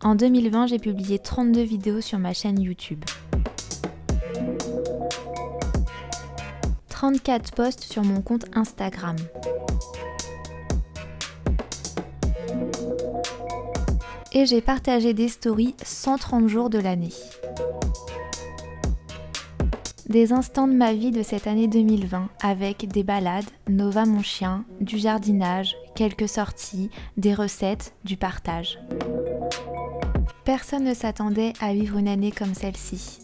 En 2020, j'ai publié 32 vidéos sur ma chaîne YouTube. 34 posts sur mon compte Instagram. Et j'ai partagé des stories 130 jours de l'année. Des instants de ma vie de cette année 2020 avec des balades, Nova mon chien, du jardinage, quelques sorties, des recettes, du partage. Personne ne s'attendait à vivre une année comme celle-ci.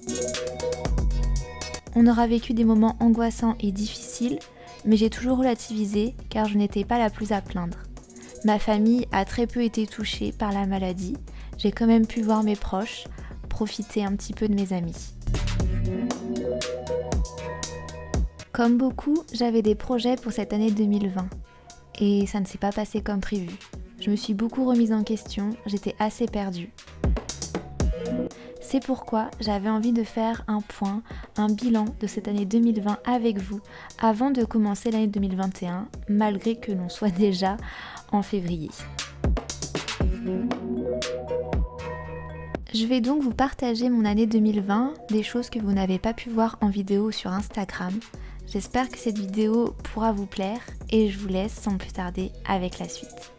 On aura vécu des moments angoissants et difficiles, mais j'ai toujours relativisé car je n'étais pas la plus à plaindre. Ma famille a très peu été touchée par la maladie, j'ai quand même pu voir mes proches, profiter un petit peu de mes amis. Comme beaucoup, j'avais des projets pour cette année 2020 et ça ne s'est pas passé comme prévu. Je me suis beaucoup remise en question, j'étais assez perdue. C'est pourquoi j'avais envie de faire un point, un bilan de cette année 2020 avec vous avant de commencer l'année 2021, malgré que l'on soit déjà en février. Je vais donc vous partager mon année 2020, des choses que vous n'avez pas pu voir en vidéo sur Instagram. J'espère que cette vidéo pourra vous plaire et je vous laisse sans plus tarder avec la suite.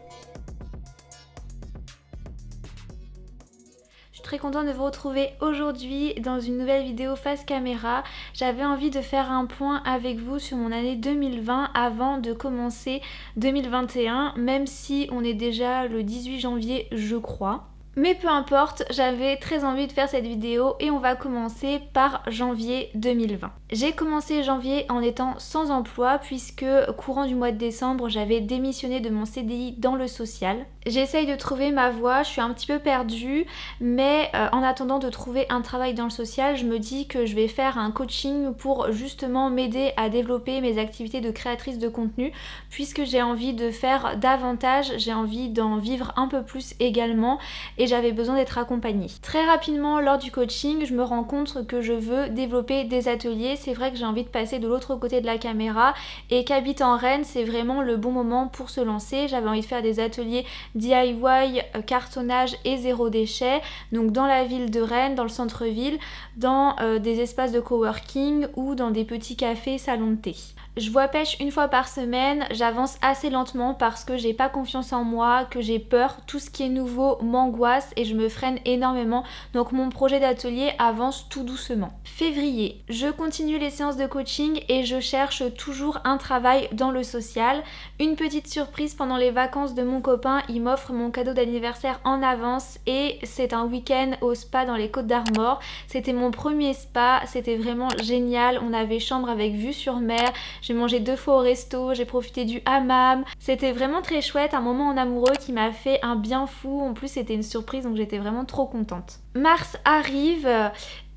Je suis très contente de vous retrouver aujourd'hui dans une nouvelle vidéo face caméra. J'avais envie de faire un point avec vous sur mon année 2020 avant de commencer 2021, même si on est déjà le 18 janvier je crois. Mais peu importe, j'avais très envie de faire cette vidéo et on va commencer par janvier 2020. J'ai commencé janvier en étant sans emploi puisque courant du mois de décembre, j'avais démissionné de mon CDI dans le social. J'essaye de trouver ma voie, je suis un petit peu perdue, mais en attendant de trouver un travail dans le social, je me dis que je vais faire un coaching pour justement m'aider à développer mes activités de créatrice de contenu puisque j'ai envie de faire davantage, j'ai envie d'en vivre un peu plus également et j'avais besoin d'être accompagnée. Très rapidement lors du coaching, je me rends compte que je veux développer des ateliers. C'est vrai que j'ai envie de passer de l'autre côté de la caméra et qu'habitant Rennes, c'est vraiment le bon moment pour se lancer. J'avais envie de faire des ateliers DIY, cartonnage et zéro déchet, donc dans la ville de Rennes, dans le centre-ville, dans des espaces de coworking ou dans des petits cafés, salons de thé. Je vois pêche une fois par semaine, j'avance assez lentement parce que j'ai pas confiance en moi, que j'ai peur, tout ce qui est nouveau m'angoisse et je me freine énormément, donc mon projet d'atelier avance tout doucement. Février, je continue les séances de coaching et je cherche toujours un travail dans le social. Une petite surprise pendant les vacances de mon copain, il m'offre mon cadeau d'anniversaire en avance et c'est un week-end au spa dans les Côtes d'Armor. C'était mon premier spa, c'était vraiment génial, on avait chambre avec vue sur mer. J'ai mangé 2 fois au resto, j'ai profité du hammam. C'était vraiment très chouette, un moment en amoureux qui m'a fait un bien fou. En plus, c'était une surprise, donc j'étais vraiment trop contente. Mars arrive.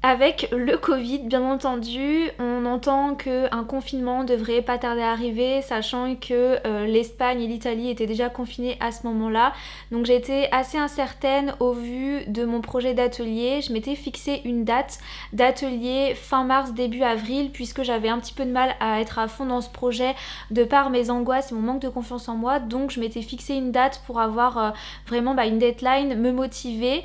Avec le Covid, bien entendu, on entend qu'un confinement devrait pas tarder à arriver, sachant que l'Espagne et l'Italie étaient déjà confinés à ce moment-là. Donc j'étais assez incertaine au vu de mon projet d'atelier. Je m'étais fixé une date d'atelier fin mars, début avril, puisque j'avais un petit peu de mal à être à fond dans ce projet de par mes angoisses et mon manque de confiance en moi. Donc je m'étais fixé une date pour avoir vraiment une deadline, me motiver.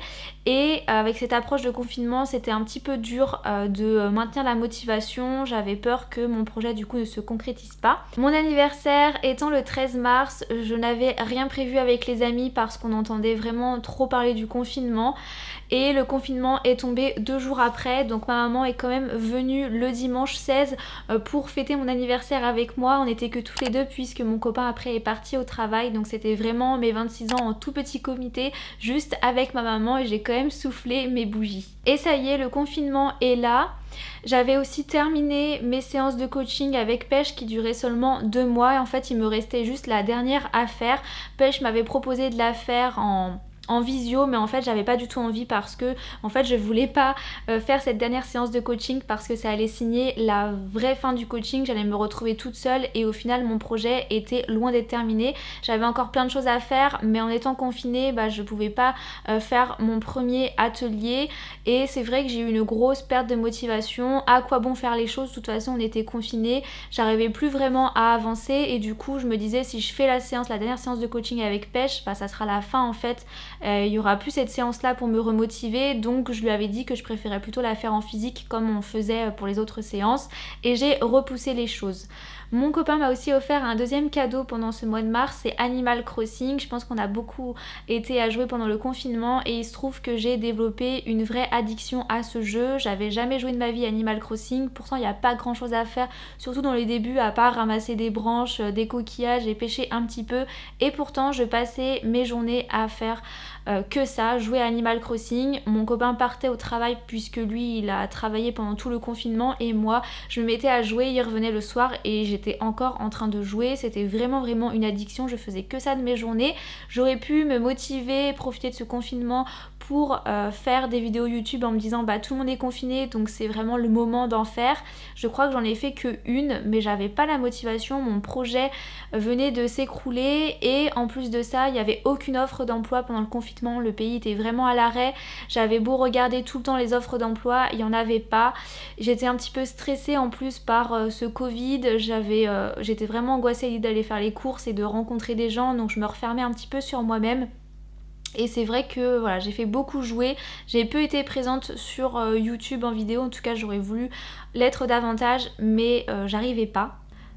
Et avec cette approche de confinement, c'était un petit peu dur de maintenir la motivation. J'avais peur que mon projet du coup ne se concrétise pas. Mon anniversaire étant le 13 mars, je n'avais rien prévu avec les amis parce qu'on entendait vraiment trop parler du confinement. Et le confinement est tombé 2 jours après, donc ma maman est quand même venue le dimanche 16 pour fêter mon anniversaire avec moi. On n'était que toutes les deux puisque mon copain après est parti au travail, donc c'était vraiment mes 26 ans en tout petit comité, juste avec ma maman, et j'ai quand même soufflé mes bougies. Et ça y est, le confinement est là. J'avais aussi terminé mes séances de coaching avec Pêche qui duraient seulement 2 mois et en fait il me restait juste la dernière à faire. Pêche m'avait proposé de la faire en visio, mais en fait j'avais pas du tout envie parce que en fait je voulais pas faire cette dernière séance de coaching parce que ça allait signer la vraie fin du coaching, j'allais me retrouver toute seule et au final mon projet était loin d'être terminé. J'avais encore plein de choses à faire, mais en étant confinée, je pouvais pas faire mon premier atelier et c'est vrai que j'ai eu une grosse perte de motivation. À quoi bon faire les choses, de toute façon on était confinés, j'arrivais plus vraiment à avancer et du coup je me disais si je fais la dernière séance de coaching avec Pêche, ça sera la fin en fait il y aura plus cette séance là pour me remotiver, donc je lui avais dit que je préférais plutôt la faire en physique comme on faisait pour les autres séances, et j'ai repoussé les choses. Mon copain m'a aussi offert un deuxième cadeau pendant ce mois de mars, c'est Animal Crossing. Je pense qu'on a beaucoup été à jouer pendant le confinement et il se trouve que j'ai développé une vraie addiction à ce jeu. J'avais jamais joué de ma vie à Animal Crossing, pourtant il n'y a pas grand chose à faire, surtout dans les débuts, à part ramasser des branches, des coquillages et pêcher un petit peu, et pourtant je passais mes journées à faire que ça, jouer à Animal Crossing. Mon copain partait au travail puisque lui il a travaillé pendant tout le confinement, et moi je me mettais à jouer, il revenait le soir et j'étais encore en train de jouer. C'était vraiment une addiction, je faisais que ça de mes journées. J'aurais pu me motiver, profiter de ce confinement pour faire des vidéos YouTube en me disant bah tout le monde est confiné donc c'est vraiment le moment d'en faire. Je crois que j'en ai fait que une, mais j'avais pas la motivation, mon projet venait de s'écrouler et en plus de ça il n'y avait aucune offre d'emploi pendant le confinement, le pays était vraiment à l'arrêt. J'avais beau regarder tout le temps les offres d'emploi, il n'y en avait pas. J'étais un petit peu stressée en plus par ce Covid, j'étais vraiment angoissée à l'idée d'aller faire les courses et de rencontrer des gens, donc je me refermais un petit peu sur moi-même. Et c'est vrai que voilà, j'ai fait beaucoup jouer, j'ai peu été présente sur YouTube en vidéo, en tout cas j'aurais voulu l'être davantage, mais j'arrivais pas.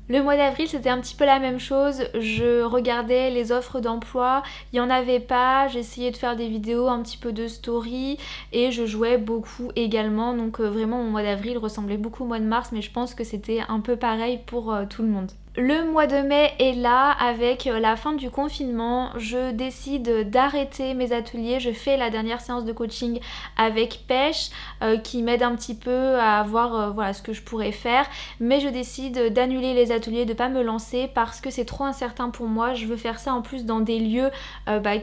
Le mois d'avril c'était un petit peu la même chose, je regardais les offres d'emploi, il n'y en avait pas, j'essayais de faire des vidéos, un petit peu de story et je jouais beaucoup également, donc vraiment mon mois d'avril ressemblait beaucoup au mois de mars, mais je pense que c'était un peu pareil pour tout le monde. Le mois de mai est là avec la fin du confinement, je décide d'arrêter mes ateliers, je fais la dernière séance de coaching avec Pêche qui m'aide un petit peu à voir voilà, ce que je pourrais faire, mais je décide d'annuler les ateliers, de pas me lancer parce que c'est trop incertain pour moi. Je veux faire ça en plus dans des lieux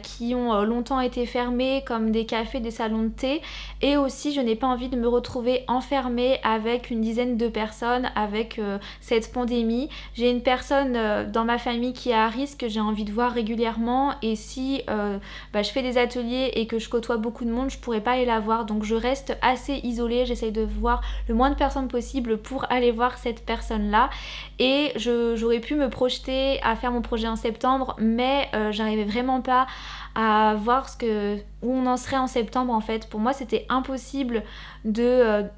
qui ont longtemps été fermés comme des cafés, des salons de thé, et aussi je n'ai pas envie de me retrouver enfermée avec une dizaine de personnes avec cette pandémie. J'ai une personne dans ma famille qui est à risque, que j'ai envie de voir régulièrement, et si je fais des ateliers et que je côtoie beaucoup de monde, je pourrais pas aller la voir, donc je reste assez isolée, j'essaye de voir le moins de personnes possible pour aller voir cette personne là, et j'aurais pu me projeter à faire mon projet en septembre, mais j'arrivais vraiment pas à voir où on en serait en septembre en fait. Pour moi c'était impossible de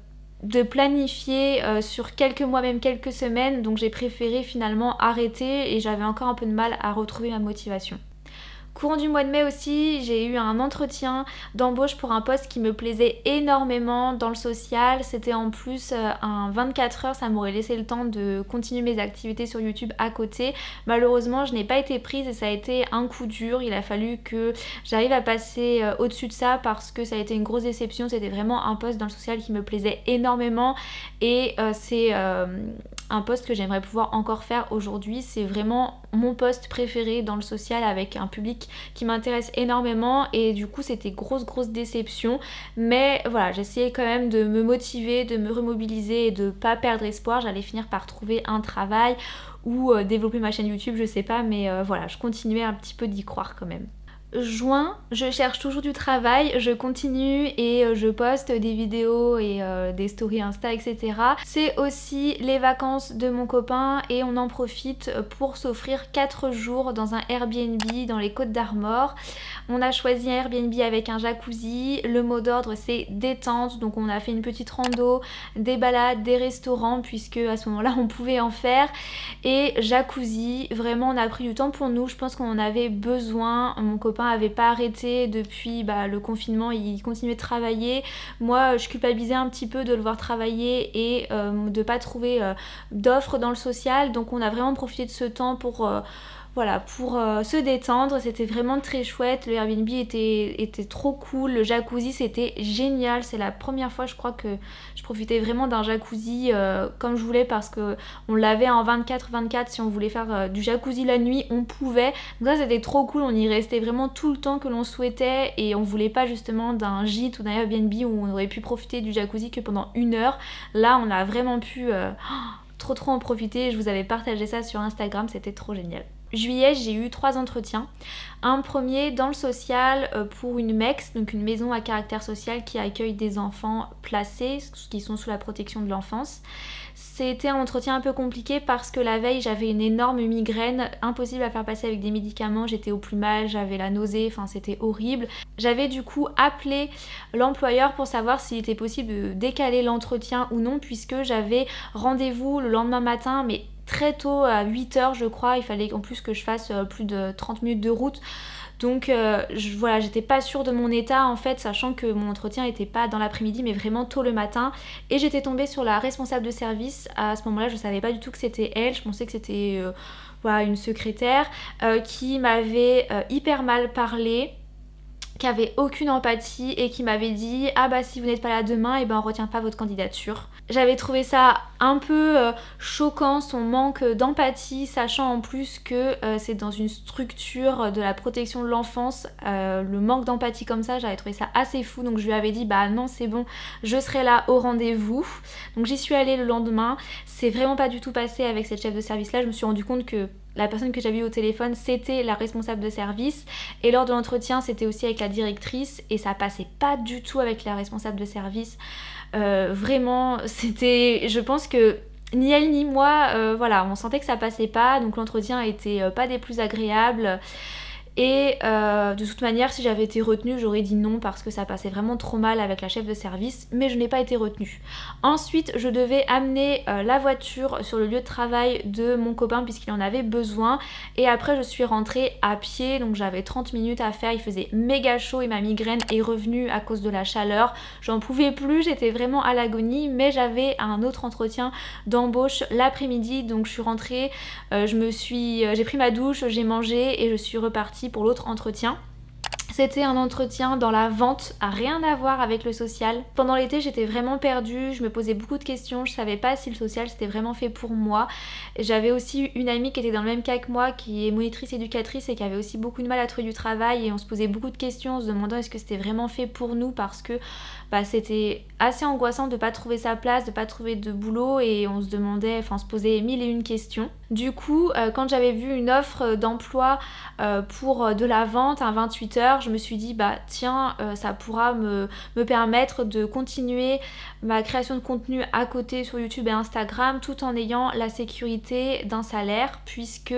planifier sur quelques mois, même quelques semaines, donc j'ai préféré finalement arrêter et j'avais encore un peu de mal à retrouver ma motivation. Courant du mois de mai aussi, j'ai eu un entretien d'embauche pour un poste qui me plaisait énormément dans le social. C'était en plus un 24 heures, ça m'aurait laissé le temps de continuer mes activités sur YouTube à côté. Malheureusement, je n'ai pas été prise et ça a été un coup dur. Il a fallu que j'arrive à passer au-dessus de ça parce que ça a été une grosse déception. C'était vraiment un poste dans le social qui me plaisait énormément et c'est un poste que j'aimerais pouvoir encore faire aujourd'hui. C'est vraiment mon poste préféré dans le social avec un public qui m'intéresse énormément et du coup c'était grosse déception, mais voilà, j'essayais quand même de me motiver, de me remobiliser et de pas perdre espoir. J'allais finir par trouver un travail ou développer ma chaîne YouTube, je sais pas, mais voilà, je continuais un petit peu d'y croire quand même. Juin, je cherche toujours du travail, je continue et je poste des vidéos et des stories Insta, etc. C'est aussi les vacances de mon copain et on en profite pour s'offrir 4 jours dans un Airbnb dans les Côtes d'Armor. On a choisi un Airbnb avec un jacuzzi, le mot d'ordre c'est détente, donc on a fait une petite rando, des balades, des restaurants puisque à ce moment-là on pouvait en faire, et jacuzzi, vraiment on a pris du temps pour nous, je pense qu'on en avait besoin. Mon copain avait pas arrêté depuis le confinement, il continuait de travailler. Moi je culpabilisais un petit peu de le voir travailler et de pas trouver d'offres dans le social, donc on a vraiment profité de ce temps pour se détendre. C'était vraiment très chouette, le Airbnb était trop cool, le jacuzzi c'était génial, c'est la première fois je crois que je profitais vraiment d'un jacuzzi comme je voulais, parce que on l'avait en 24/24, si on voulait faire du jacuzzi la nuit on pouvait, donc ça c'était trop cool, on y restait vraiment tout le temps que l'on souhaitait et on voulait pas justement d'un gîte ou d'un Airbnb où on aurait pu profiter du jacuzzi que pendant 1 heure. Là on a vraiment pu trop en profiter, je vous avais partagé ça sur Instagram, c'était trop génial. juillet, j'ai eu 3 entretiens. Un premier dans le social pour une MEX, donc une maison à caractère social qui accueille des enfants placés qui sont sous la protection de l'enfance. C'était un entretien un peu compliqué parce que la veille j'avais une énorme migraine, impossible à faire passer avec des médicaments, j'étais au plus mal, j'avais la nausée, enfin c'était horrible. J'avais du coup appelé l'employeur pour savoir s'il était possible de décaler l'entretien ou non puisque j'avais rendez-vous le lendemain matin mais très tôt à 8h je crois, il fallait en plus que je fasse plus de 30 minutes de route. Donc voilà, j'étais pas sûre de mon état en fait, sachant que mon entretien était pas dans l'après-midi mais vraiment tôt le matin. Et j'étais tombée sur la responsable de service. À ce moment-là, je savais pas du tout que c'était elle, je pensais que c'était voilà, une secrétaire qui m'avait hyper mal parlé, qui avait aucune empathie et qui m'avait dit ah bah si vous n'êtes pas là demain et ben on retient pas votre candidature. J'avais trouvé ça un peu choquant, son manque d'empathie, sachant en plus que c'est dans une structure de la protection de l'enfance, le manque d'empathie comme ça, j'avais trouvé ça assez fou, donc je lui avais dit bah non c'est bon, je serai là au rendez-vous. Donc j'y suis allée le lendemain, c'est vraiment pas du tout passé avec cette chef de service là, je me suis rendu compte que la personne que j'avais eu au téléphone, c'était la responsable de service. Et lors de l'entretien, c'était aussi avec la directrice. Et ça passait pas du tout avec la responsable de service. Vraiment, c'était... Je pense que ni elle ni moi, voilà, on sentait que ça passait pas. Donc l'entretien était pas des plus agréables. Et de toute manière, si j'avais été retenue, j'aurais dit non parce que ça passait vraiment trop mal avec la chef de service, mais je n'ai pas été retenue. Ensuite, je devais amener la voiture sur le lieu de travail de mon copain puisqu'il en avait besoin. Et après, je suis rentrée à pied, donc j'avais 30 minutes à faire. Il faisait méga chaud et ma migraine est revenue à cause de la chaleur. J'en pouvais plus, j'étais vraiment à l'agonie, mais j'avais un autre entretien d'embauche l'après-midi, donc je suis rentrée, j'ai pris ma douche, j'ai mangé et je suis repartie pour l'autre entretien. C'était un entretien dans la vente, à rien à voir avec le social. Pendant l'été, j'étais vraiment perdue, je me posais beaucoup de questions, je savais pas si le social c'était vraiment fait pour moi. J'avais aussi une amie qui était dans le même cas que moi, qui est monitrice éducatrice et qui avait aussi beaucoup de mal à trouver du travail et on se posait beaucoup de questions en se demandant est-ce que c'était vraiment fait pour nous parce que c'était assez angoissant de pas trouver sa place, de pas trouver de boulot et on se posait mille et une questions. Du coup, quand j'avais vu une offre d'emploi pour de la vente à 28h, je me suis dit bah tiens, ça pourra me permettre de continuer ma création de contenu à côté sur YouTube et Instagram tout en ayant la sécurité d'un salaire puisque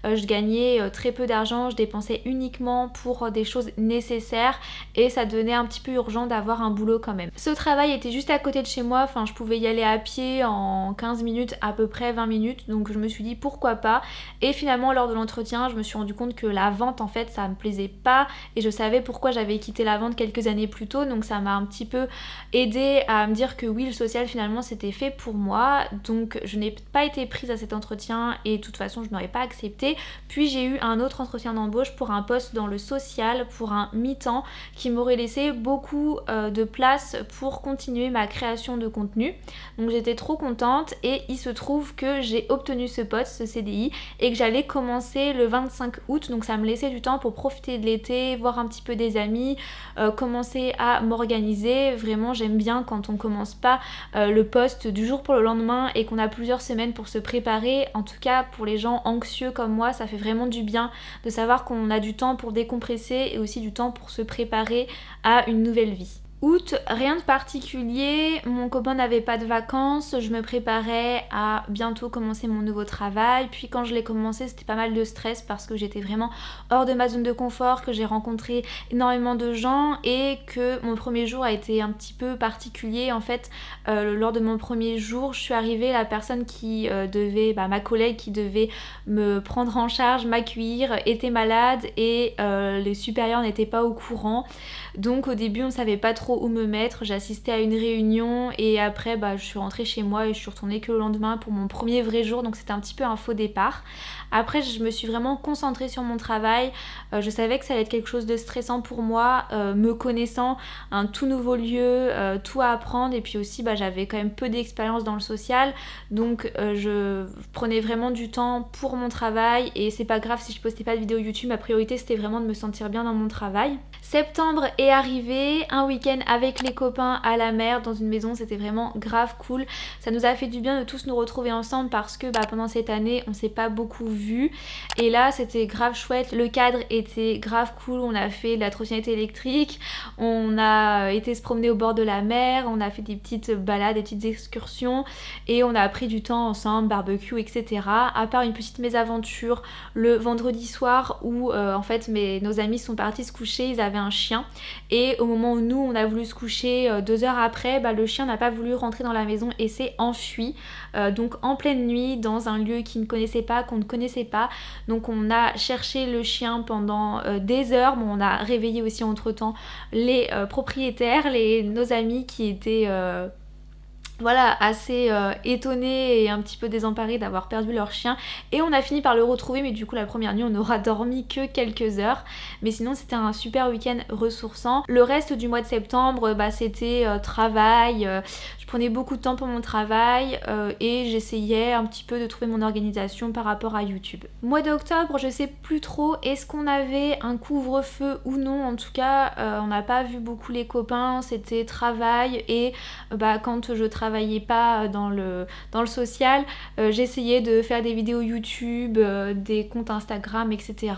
je gagnais très peu d'argent, je dépensais uniquement pour des choses nécessaires et ça devenait un petit peu urgent d'avoir un boulot quand même. Ce travail était juste à côté de chez moi, enfin je pouvais y aller à pied en 15 minutes, à peu près 20 minutes, donc je me suis dit pourquoi pas. Et finalement lors de l'entretien je me suis rendu compte que la vente en fait ça me plaisait pas et je savais pourquoi j'avais quitté la vente quelques années plus tôt, donc ça m'a un petit peu aidé à me dire que oui le social finalement c'était fait pour moi, donc je n'ai pas été prise à cet entretien et de toute façon je n'aurais pas accepté. Puis j'ai eu un autre entretien d'embauche pour un poste dans le social, pour un mi-temps qui m'aurait laissé beaucoup de place pour continuer ma création de contenu, donc j'étais trop contente et il se trouve que j'ai obtenu ce poste, ce CDI, et que j'allais commencer le 25 août, donc ça me laissait du temps pour profiter de l'été, voir un petit peu des amis, commencer à m'organiser. Vraiment j'aime bien quand on commence pas le poste du jour pour le lendemain et qu'on a plusieurs semaines pour se préparer. En tout cas pour les gens anxieux comme moi, ça fait vraiment du bien de savoir qu'on a du temps pour décompresser et aussi du temps pour se préparer à une nouvelle vie. Août, rien de particulier, mon copain n'avait pas de vacances, je me préparais à bientôt commencer mon nouveau travail, puis quand je l'ai commencé c'était pas mal de stress parce que j'étais vraiment hors de ma zone de confort, que j'ai rencontré énormément de gens et que mon premier jour a été un petit peu particulier. En fait, lors de mon premier jour, je suis arrivée, la personne qui ma collègue qui devait me prendre en charge, m'accueillir, était malade et les supérieurs n'étaient pas au courant. Donc au début on savait pas trop où me mettre, j'assistais à une réunion et après je suis rentrée chez moi et je suis retournée que le lendemain pour mon premier vrai jour, donc c'était un petit peu un faux départ. Après je me suis vraiment concentrée sur mon travail, je savais que ça allait être quelque chose de stressant pour moi, me connaissant, un tout nouveau lieu, tout à apprendre et puis aussi j'avais quand même peu d'expérience dans le social, donc je prenais vraiment du temps pour mon travail et c'est pas grave si je postais pas de vidéo YouTube, ma priorité c'était vraiment de me sentir bien dans mon travail. Septembre est arrivé, un week-end week-end avec les copains à la mer dans une maison, c'était vraiment grave cool. Ça nous a fait du bien de tous nous retrouver ensemble parce que pendant cette année on s'est pas beaucoup vus et là c'était grave chouette, le cadre était grave cool, on a fait de la trottinette électrique, on a été se promener au bord de la mer, on a fait des petites balades, des petites excursions et on a pris du temps ensemble, barbecue, etc. À part une petite mésaventure le vendredi soir où en fait nos amis sont partis se coucher, ils avaient un chien et au moment où nous on a voulu se coucher 2 heures après, le chien n'a pas voulu rentrer dans la maison et s'est enfui donc en pleine nuit dans un lieu qu'il ne connaissait pas, qu'on ne connaissait pas. Donc on a cherché le chien pendant des heures, bon, on a réveillé aussi entre temps les propriétaires, nos amis qui étaient voilà, assez étonnés et un petit peu désemparés d'avoir perdu leur chien et on a fini par le retrouver, mais du coup la première nuit on n'aura dormi que quelques heures, mais sinon c'était un super week-end ressourçant. Le reste du mois de septembre c'était travail, je prenais beaucoup de temps pour mon travail et j'essayais un petit peu de trouver mon organisation par rapport à YouTube. Mois d'octobre, je sais plus trop, est-ce qu'on avait un couvre-feu ou non, en tout cas on n'a pas vu beaucoup les copains, c'était travail et quand je travaillais pas dans le social, j'essayais de faire des vidéos YouTube, des comptes Instagram, etc.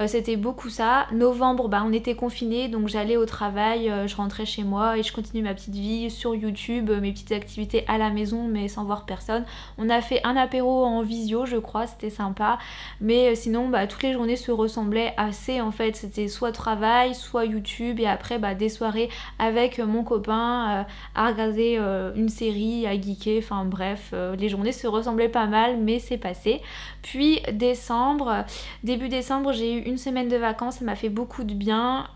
C'était beaucoup ça. Novembre, on était confinés, donc j'allais au travail, je rentrais chez moi et je continuais ma petite vie sur YouTube, mes petites activités à la maison mais sans voir personne. On a fait un apéro en visio, je crois, c'était sympa, mais sinon toutes les journées se ressemblaient assez en fait. C'était soit travail, soit YouTube et après des soirées avec mon copain à regarder une série, à geeker, enfin bref, les journées se ressemblaient pas mal mais c'est passé. Puis décembre, début décembre, j'ai eu une semaine de vacances, ça m'a fait beaucoup de bien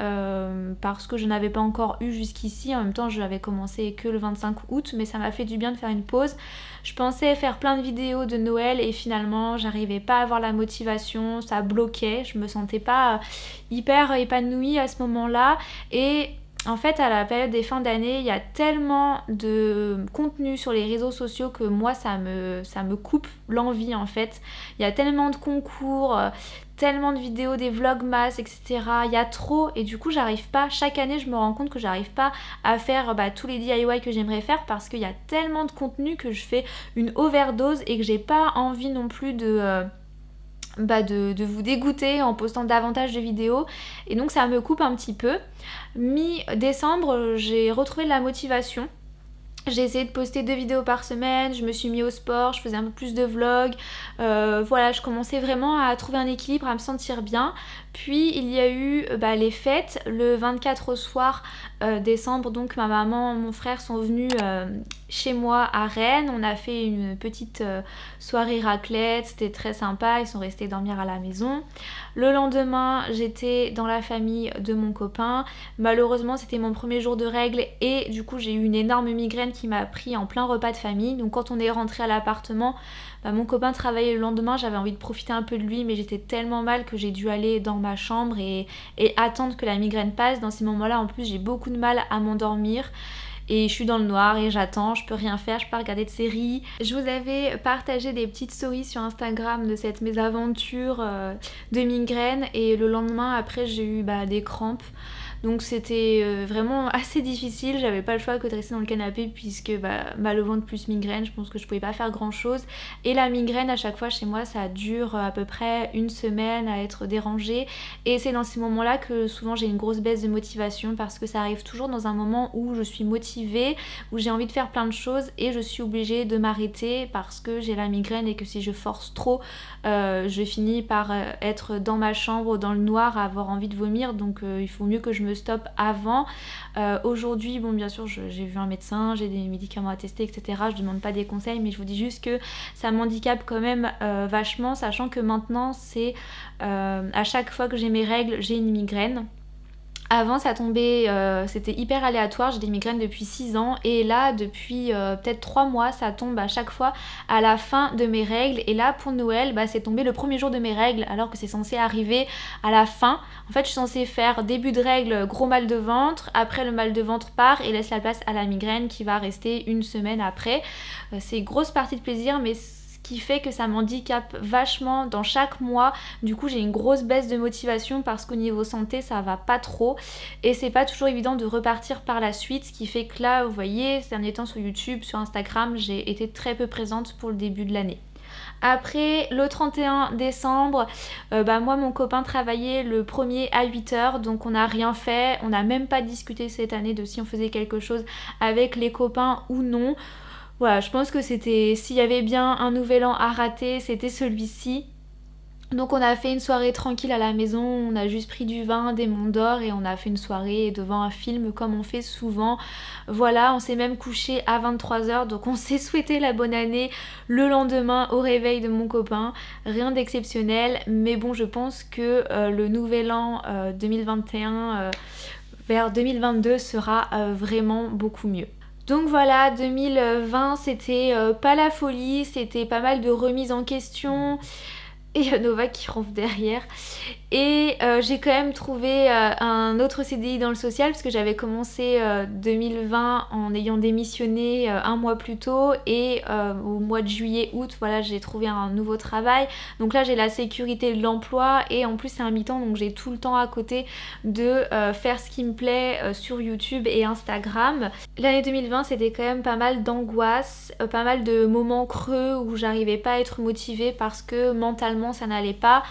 parce que je n'avais pas encore eu jusqu'ici. En même temps je n'avais commencé que le 25 août, mais ça m'a fait du bien de faire une pause. Je pensais faire plein de vidéos de Noël et finalement j'arrivais pas à avoir la motivation, ça bloquait, je me sentais pas hyper épanouie à ce moment-là. Et en fait, à la période des fins d'année, il y a tellement de contenu sur les réseaux sociaux que moi, ça me coupe l'envie en fait. Il y a tellement de concours, tellement de vidéos, des vlogmas, etc. Il y a trop et du coup, j'arrive pas. Chaque année, je me rends compte que j'arrive pas à faire tous les DIY que j'aimerais faire parce qu'il y a tellement de contenu que je fais une overdose et que j'ai pas envie non plus de vous dégoûter en postant davantage de vidéos et donc ça me coupe un petit peu. Mi-décembre, j'ai retrouvé de la motivation. J'ai essayé de poster 2 vidéos par semaine, je me suis mis au sport, je faisais un peu plus de vlogs, voilà, je commençais vraiment à trouver un équilibre, à me sentir bien. Puis il y a eu les fêtes, le 24 au soir décembre, donc ma maman, mon frère sont venus chez moi à Rennes, on a fait une petite soirée raclette, c'était très sympa, ils sont restés dormir à la maison. Le lendemain, j'étais dans la famille de mon copain, malheureusement c'était mon premier jour de règles et du coup j'ai eu une énorme migraine qui m'a pris en plein repas de famille. Donc quand on est rentré à l'appartement, mon copain travaillait le lendemain, j'avais envie de profiter un peu de lui mais j'étais tellement mal que j'ai dû aller dans ma chambre et attendre que la migraine passe. Dans ces moments là en plus j'ai beaucoup de mal à m'endormir et je suis dans le noir et j'attends, je peux rien faire, je peux pas regarder de séries. Je vous avais partagé des petites stories sur Instagram de cette mésaventure de migraine et le lendemain après j'ai eu des crampes. Donc c'était vraiment assez difficile, j'avais pas le choix que de rester dans le canapé puisque mal au ventre plus migraine, je pense que je pouvais pas faire grand chose. Et la migraine à chaque fois chez moi ça dure à peu près une semaine à être dérangée et c'est dans ces moments là que souvent j'ai une grosse baisse de motivation parce que ça arrive toujours dans un moment où je suis motivée, où j'ai envie de faire plein de choses et je suis obligée de m'arrêter parce que j'ai la migraine et que si je force trop je finis par être dans ma chambre dans le noir à avoir envie de vomir, donc il faut mieux que je me stoppe avant. Aujourd'hui, bon bien sûr j'ai vu un médecin, j'ai des médicaments à tester, etc. Je demande pas des conseils mais je vous dis juste que ça m'handicape quand même vachement, sachant que maintenant c'est à chaque fois que j'ai mes règles j'ai une migraine. Avant ça tombait, c'était hyper aléatoire, j'ai des migraines depuis 6 ans et là depuis peut-être 3 mois ça tombe à chaque fois à la fin de mes règles et là pour Noël c'est tombé le premier jour de mes règles alors que c'est censé arriver à la fin. En fait je suis censée faire début de règles, gros mal de ventre, après le mal de ventre part et laisse la place à la migraine qui va rester une semaine après. C'est une grosse partie de plaisir mais qui fait que ça m'handicape vachement dans chaque mois. Du coup j'ai une grosse baisse de motivation parce qu'au niveau santé ça va pas trop et c'est pas toujours évident de repartir par la suite, ce qui fait que là vous voyez ces derniers temps sur YouTube, sur Instagram, j'ai été très peu présente pour le début de l'année. Après le 31 décembre, moi mon copain travaillait le 1er à 8h, donc on n'a rien fait, on n'a même pas discuté cette année de si on faisait quelque chose avec les copains ou non. Voilà, je pense que c'était, s'il y avait bien un nouvel an à rater, c'était celui-ci. Donc on a fait une soirée tranquille à la maison, on a juste pris du vin, des monts d'or et on a fait une soirée devant un film comme on fait souvent. Voilà, on s'est même couché à 23h, donc on s'est souhaité la bonne année le lendemain au réveil de mon copain. Rien d'exceptionnel, mais bon je pense que le nouvel an 2021 vers 2022 sera vraiment beaucoup mieux. Donc voilà, 2020 c'était pas la folie, c'était pas mal de remises en question. Et Nova qui ronfle derrière. Et j'ai quand même trouvé un autre CDI dans le social parce que j'avais commencé 2020 en ayant démissionné un mois plus tôt et au mois de juillet-août, voilà, j'ai trouvé un nouveau travail. Donc là j'ai la sécurité de l'emploi et en plus c'est un mi-temps donc j'ai tout le temps à côté de faire ce qui me plaît sur YouTube et Instagram. L'année 2020 c'était quand même pas mal d'angoisse, pas mal de moments creux où j'arrivais pas à être motivée parce que mentalement ça n'allait pas.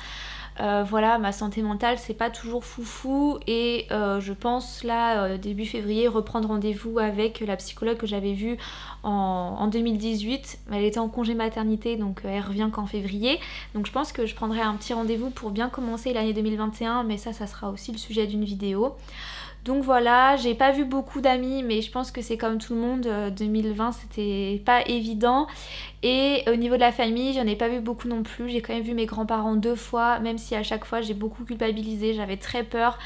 Voilà, ma santé mentale c'est pas toujours foufou et je pense là début février reprendre rendez-vous avec la psychologue que j'avais vue en 2018. Elle était en congé maternité donc elle revient qu'en février, donc je pense que je prendrai un petit rendez-vous pour bien commencer l'année 2021, mais ça sera aussi le sujet d'une vidéo. Donc voilà, j'ai pas vu beaucoup d'amis mais je pense que c'est comme tout le monde, 2020 c'était pas évident. Et au niveau de la famille, j'en ai pas vu beaucoup non plus, j'ai quand même vu mes grands-parents 2 fois, même si à chaque fois j'ai beaucoup culpabilisé, j'avais très peur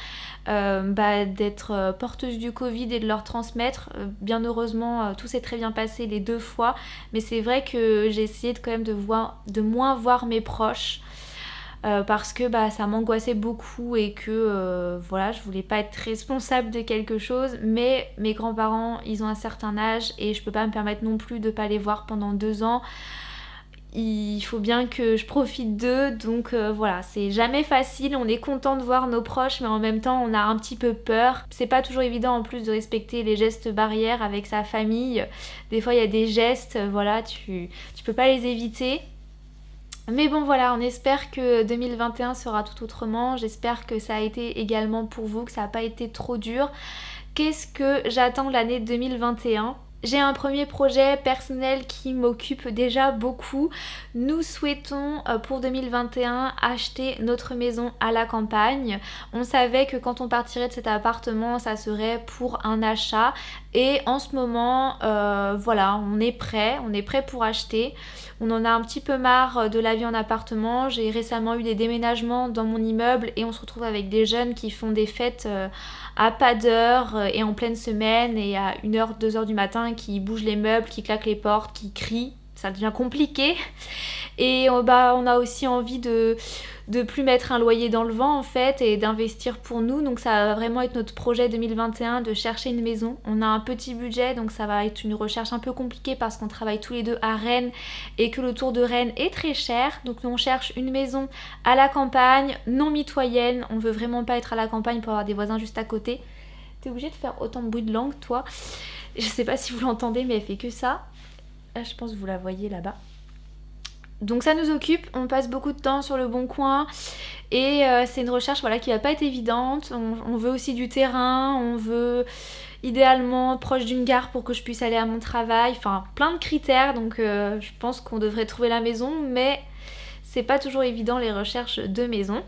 d'être porteuse du Covid et de leur transmettre. Bien heureusement tout s'est très bien passé les 2 fois, mais c'est vrai que j'ai essayé quand même de moins voir mes proches. Parce que ça m'angoissait beaucoup et que voilà, je voulais pas être responsable de quelque chose, mais mes grands-parents ils ont un certain âge et je peux pas me permettre non plus de pas les voir pendant 2 ans. Il faut bien que je profite d'eux, donc voilà, c'est jamais facile, on est content de voir nos proches mais en même temps on a un petit peu peur. C'est pas toujours évident en plus de respecter les gestes barrières avec sa famille, des fois il y a des gestes, voilà, tu peux pas les éviter. Mais bon voilà, on espère que 2021 sera tout autrement, j'espère que ça a été également pour vous, que ça n'a pas été trop dur. Qu'est-ce que j'attends de l'année 2021 ? J'ai un premier projet personnel qui m'occupe déjà beaucoup. Nous souhaitons pour 2021 acheter notre maison à la campagne. On savait que quand on partirait de cet appartement, ça serait pour un achat. Et en ce moment, voilà, on est prêt pour acheter. On en a un petit peu marre de la vie en appartement. J'ai récemment eu des déménagements dans mon immeuble et on se retrouve avec des jeunes qui font des fêtes à pas d'heure et en pleine semaine et à 1h, 2h du matin qui bougent les meubles, qui claquent les portes, qui crient. Ça devient compliqué. Et on a aussi envie de plus mettre un loyer dans le vent en fait et d'investir pour nous. Donc ça va vraiment être notre projet 2021 de chercher une maison. On a un petit budget donc ça va être une recherche un peu compliquée parce qu'on travaille tous les deux à Rennes et que le tour de Rennes est très cher. Donc nous on cherche une maison à la campagne, non mitoyenne. On veut vraiment pas être à la campagne pour avoir des voisins juste à côté. T'es obligée de faire autant de bruit de langue toi. Je sais pas si vous l'entendez mais elle fait que ça. Là je pense que vous la voyez là-bas. Donc ça nous occupe, on passe beaucoup de temps sur le Bon Coin et c'est une recherche voilà, qui va pas être évidente. On veut aussi du terrain, on veut idéalement proche d'une gare pour que je puisse aller à mon travail, enfin plein de critères donc je pense qu'on devrait trouver la maison mais c'est pas toujours évident les recherches de maison.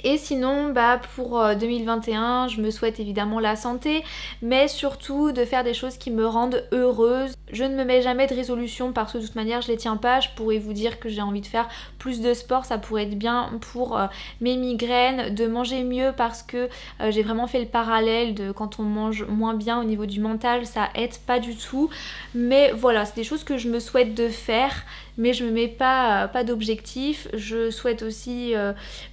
Et sinon pour 2021 je me souhaite évidemment la santé mais surtout de faire des choses qui me rendent heureuse. Je ne me mets jamais de résolution parce que de toute manière je les tiens pas. Je pourrais vous dire que j'ai envie de faire plus de sport, ça pourrait être bien pour mes migraines, de manger mieux parce que j'ai vraiment fait le parallèle de quand on mange moins bien au niveau du mental, ça aide pas du tout. Mais voilà, c'est des choses que je me souhaite de faire mais je me mets pas d'objectif. Je souhaite aussi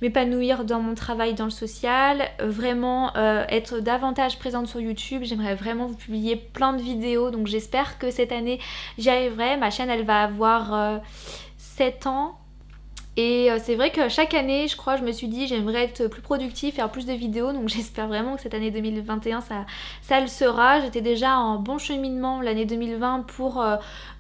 m'épanouir dans mon travail dans le social, vraiment être davantage présente sur YouTube. J'aimerais vraiment vous publier plein de vidéos donc j'espère que cette année j'y arriverai. Ma chaîne elle va avoir 7 ans. Et c'est vrai que chaque année, je crois, je me suis dit j'aimerais être plus productive, faire plus de vidéos. Donc j'espère vraiment que cette année 2021, ça le sera. J'étais déjà en bon cheminement l'année 2020 pour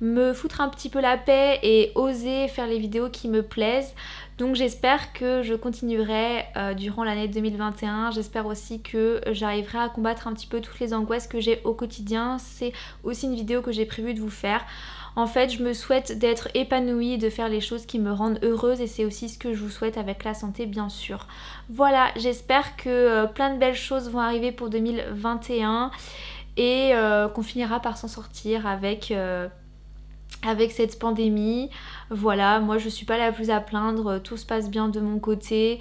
me foutre un petit peu la paix et oser faire les vidéos qui me plaisent. Donc j'espère que je continuerai durant l'année 2021. J'espère aussi que j'arriverai à combattre un petit peu toutes les angoisses que j'ai au quotidien. C'est aussi une vidéo que j'ai prévu de vous faire. En fait, je me souhaite d'être épanouie, de faire les choses qui me rendent heureuse et c'est aussi ce que je vous souhaite avec la santé bien sûr. Voilà, j'espère que plein de belles choses vont arriver pour 2021 et qu'on finira par s'en sortir avec cette pandémie. Voilà, moi je suis pas la plus à plaindre, tout se passe bien de mon côté.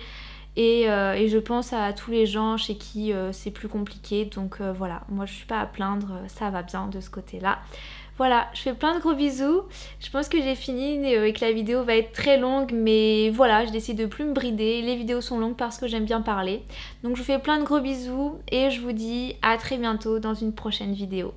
Et je pense à tous les gens chez qui c'est plus compliqué. Donc voilà, moi je suis pas à plaindre, ça va bien de ce côté-là. Voilà, je fais plein de gros bisous. Je pense que j'ai fini et que la vidéo va être très longue. Mais voilà, je décide de plus me brider. Les vidéos sont longues parce que j'aime bien parler. Donc je vous fais plein de gros bisous et je vous dis à très bientôt dans une prochaine vidéo.